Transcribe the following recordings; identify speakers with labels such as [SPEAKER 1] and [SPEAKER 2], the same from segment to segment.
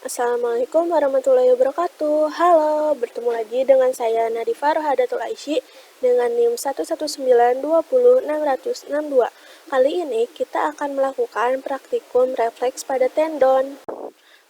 [SPEAKER 1] Assalamualaikum warahmatullahi wabarakatuh. Halo, bertemu lagi dengan saya Nadifa Rohadatul Aisy dengan NIM 119206062. Kali ini kita akan melakukan praktikum refleks pada tendon.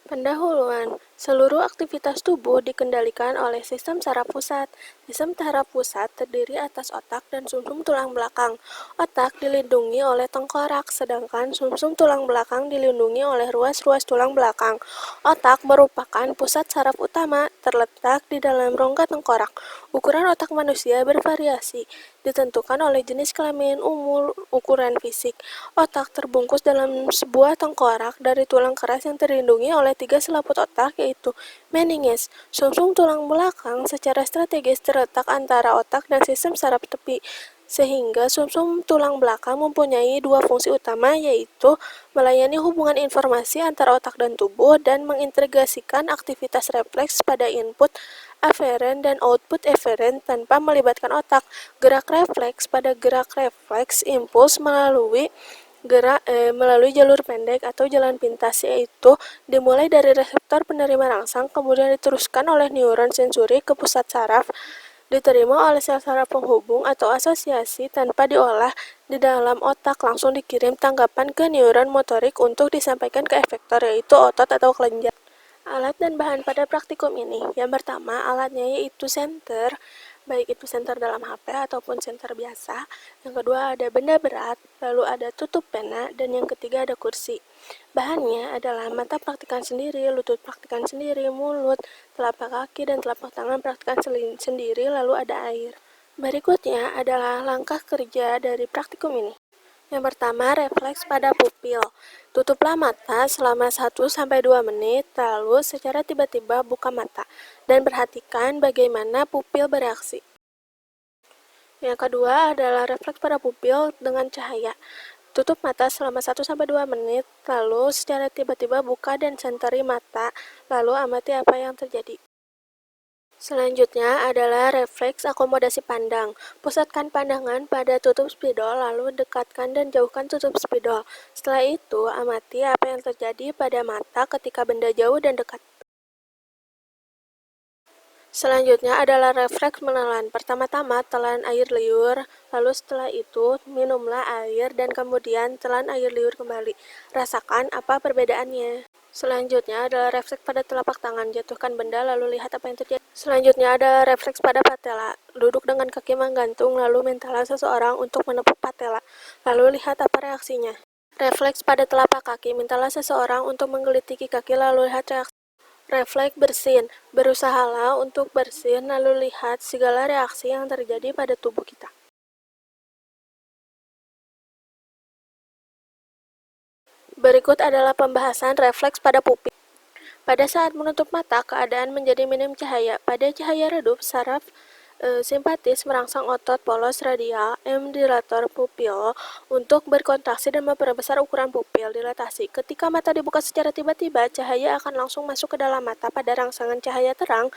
[SPEAKER 1] Pendahuluan, seluruh aktivitas tubuh dikendalikan oleh sistem saraf pusat. Sistem saraf pusat terdiri atas otak dan sumsum tulang belakang. Otak dilindungi oleh tengkorak, sedangkan sumsum tulang belakang dilindungi oleh ruas-ruas tulang belakang. Otak merupakan pusat saraf utama, terletak di dalam rongga tengkorak. Ukuran otak manusia bervariasi, ditentukan oleh jenis kelamin, umur, ukuran fisik. Otak terbungkus dalam sebuah tengkorak dari tulang keras yang terlindungi oleh 3 selaput otak, yaitu meninges. Sumsum tulang belakang secara strategis terletak antara otak dan sistem saraf tepi, sehingga sumsum tulang belakang mempunyai dua fungsi utama, yaitu melayani hubungan informasi antara otak dan tubuh dan mengintegrasikan aktivitas refleks pada input aferen dan output eferen tanpa melibatkan otak. Gerak refleks pada gerak refleks impuls melalui jalur pendek atau jalan pintas, yaitu dimulai dari reseptor penerima rangsang, kemudian diteruskan oleh neuron sensori ke pusat saraf, diterima oleh sel saraf penghubung atau asosiasi tanpa diolah di dalam otak, langsung dikirim tanggapan ke neuron motorik untuk disampaikan ke efektor, yaitu otot atau kelenjar. Alat dan bahan pada praktikum ini, yang pertama alatnya yaitu senter, baik itu senter dalam HP ataupun senter biasa. Yang kedua ada benda berat, lalu ada tutup pena, dan yang ketiga ada kursi. Bahannya adalah mata praktikan sendiri, lutut praktikan sendiri, mulut, telapak kaki, dan telapak tangan praktikan sendiri, lalu ada air. Berikutnya adalah langkah kerja dari praktikum ini. Yang pertama, refleks pada pupil. Tutuplah mata selama 1-2 menit, lalu secara tiba-tiba buka mata, dan perhatikan bagaimana pupil bereaksi. Yang kedua adalah refleks pada pupil dengan cahaya. Tutup mata selama 1-2 menit, lalu secara tiba-tiba buka dan senteri mata, lalu amati apa yang terjadi. Selanjutnya adalah refleks akomodasi pandang. Pusatkan pandangan pada tutup spidol, lalu dekatkan dan jauhkan tutup spidol. Setelah itu, amati apa yang terjadi pada mata ketika benda jauh dan dekat. Selanjutnya adalah refleks menelan. Pertama-tama telan air liur, lalu setelah itu minumlah air dan kemudian telan air liur kembali. Rasakan apa perbedaannya. Selanjutnya adalah refleks pada telapak tangan. Jatuhkan benda lalu lihat apa yang terjadi. Selanjutnya adalah refleks pada patella. Duduk dengan kaki menggantung lalu mintalah seseorang untuk menepuk patella. Lalu lihat apa reaksinya. Refleks pada telapak kaki. Mintalah seseorang untuk menggelitiki kaki lalu lihat reaksi. Refleks bersin. Berusahalah untuk bersin lalu lihat segala reaksi yang terjadi pada tubuh kita. Berikut adalah pembahasan refleks pada pupil. Pada saat menutup mata, keadaan menjadi minim cahaya. Pada cahaya redup, saraf simpatis merangsang otot polos radial dilator pupil untuk berkontraksi dan memperbesar ukuran pupil dilatasi. Ketika mata dibuka secara tiba-tiba, cahaya akan langsung masuk ke dalam mata. Pada rangsangan cahaya terang,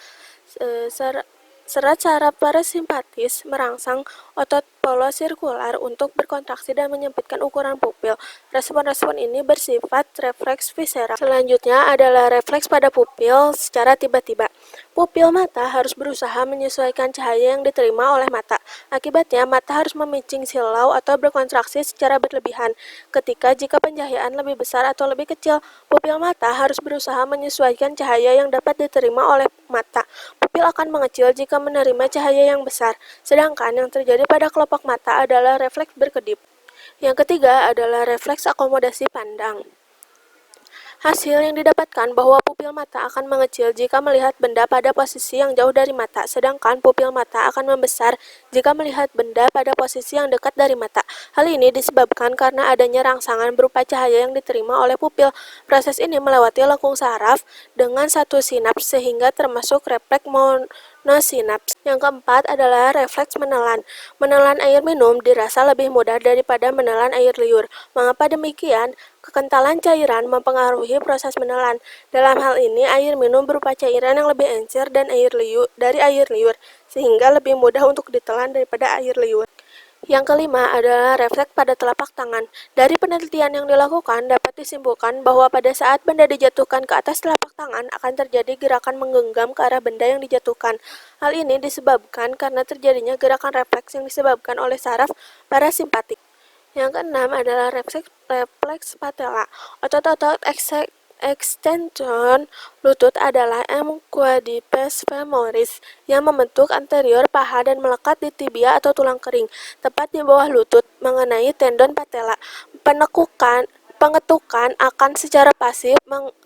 [SPEAKER 1] serat saraf parasimpatis merangsang otot polos sirkular untuk berkontraksi dan menyempitkan ukuran pupil. Respon-respon ini bersifat refleks visceral. Selanjutnya adalah refleks pada pupil secara tiba-tiba. Pupil mata harus berusaha menyesuaikan cahaya yang diterima oleh mata. Akibatnya, mata harus memicing silau atau berkontraksi secara berlebihan. Jika pencahayaan lebih besar atau lebih kecil, pupil mata harus berusaha menyesuaikan cahaya yang dapat diterima oleh mata. Pupil akan mengecil jika menerima cahaya yang besar, sedangkan yang terjadi pada kelopak mata adalah refleks berkedip. Yang ketiga adalah refleks akomodasi pandang. Hasil yang didapatkan bahwa pupil mata akan mengecil jika melihat benda pada posisi yang jauh dari mata, sedangkan pupil mata akan membesar jika melihat benda pada posisi yang dekat dari mata. Hal ini disebabkan karena adanya rangsangan berupa cahaya yang diterima oleh pupil. Proses ini melewati lekung saraf dengan satu sinaps sehingga termasuk refleks monosinaps. Yang keempat adalah refleks menelan. Menelan air minum dirasa lebih mudah daripada menelan air liur. Mengapa demikian? Kekentalan cairan mempengaruhi proses menelan. Dalam hal ini, air minum berupa cairan yang lebih encer dari air liur, sehingga lebih mudah untuk ditelan daripada air liur. Yang kelima adalah refleks pada telapak tangan. Dari penelitian yang dilakukan, dapat disimpulkan bahwa pada saat benda dijatuhkan ke atas telapak tangan, akan terjadi gerakan menggenggam ke arah benda yang dijatuhkan. Hal ini disebabkan karena terjadinya gerakan refleks yang disebabkan oleh saraf parasimpatik. Yang keenam adalah refleks patella. Otot-otot extension lutut adalah M. quadriceps femoris yang membentuk anterior paha dan melekat di tibia atau tulang kering, tepat di bawah lutut, mengenai tendon patella. Pengetukan akan secara pasif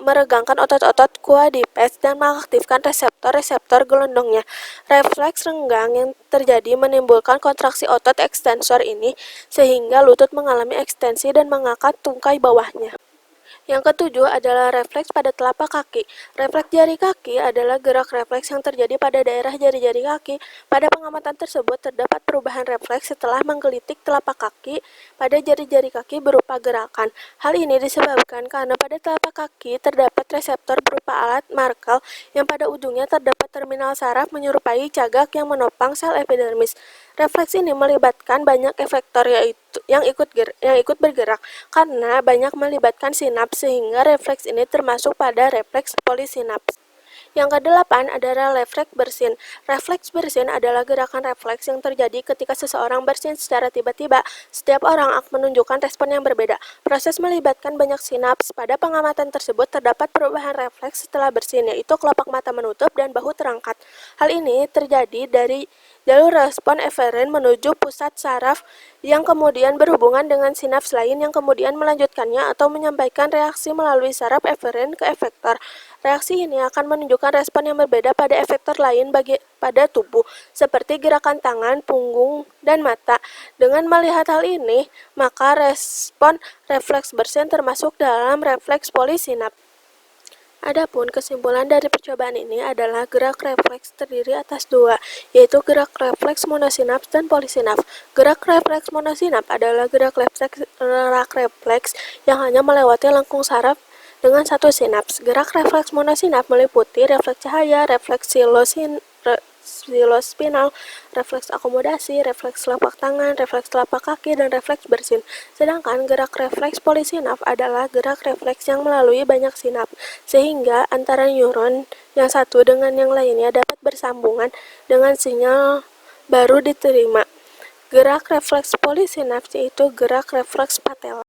[SPEAKER 1] meregangkan otot-otot quadriceps dan mengaktifkan reseptor-reseptor gelondongnya. Refleks renggang yang terjadi menimbulkan kontraksi otot ekstensor ini sehingga lutut mengalami ekstensi dan mengangkat tungkai bawahnya. Yang ketujuh adalah refleks pada telapak kaki. Refleks jari kaki adalah gerak refleks yang terjadi pada daerah jari-jari kaki. Pada pengamatan tersebut terdapat perubahan refleks setelah menggelitik telapak kaki pada jari-jari kaki berupa gerakan. Hal ini disebabkan karena pada telapak kaki terdapat reseptor berupa alat Merkel yang pada ujungnya terdapat terminal saraf menyerupai cagak yang menopang sel epidermis. Refleks ini melibatkan banyak efektor yang ikut bergerak karena banyak melibatkan sinaps sehingga refleks ini termasuk pada refleks polisinaps. Yang kedelapan adalah refleks bersin. Refleks bersin adalah gerakan refleks yang terjadi ketika seseorang bersin secara tiba-tiba. Setiap orang akan menunjukkan respon yang berbeda. Proses melibatkan banyak sinaps. Pada pengamatan tersebut terdapat perubahan refleks setelah bersin, yaitu kelopak mata menutup dan bahu terangkat. Hal ini terjadi dari jalur respon eferen menuju pusat saraf yang kemudian berhubungan dengan sinaps lain yang kemudian melanjutkannya atau menyampaikan reaksi melalui saraf eferen ke efektor. Reaksi ini akan menunjukkan respon yang berbeda pada efektor lain pada tubuh, seperti gerakan tangan, punggung, dan mata. Dengan melihat hal ini, maka respon refleks bersin termasuk dalam refleks polisinaps. Adapun kesimpulan dari percobaan ini adalah gerak refleks terdiri atas dua, yaitu gerak refleks monosinaps dan polisinaps. Gerak refleks monosinaps adalah gerak refleks yang hanya melewati lengkung saraf dengan satu sinaps. Gerak refleks monosinaps meliputi refleks cahaya, refleks silospinal, refleks akomodasi, refleks telapak tangan, refleks telapak kaki, dan refleks bersin. Sedangkan gerak refleks polisinaps adalah gerak refleks yang melalui banyak sinaps, sehingga antara neuron yang satu dengan yang lainnya dapat bersambungan dengan sinyal baru diterima. Gerak refleks polisinaps yaitu gerak refleks patella.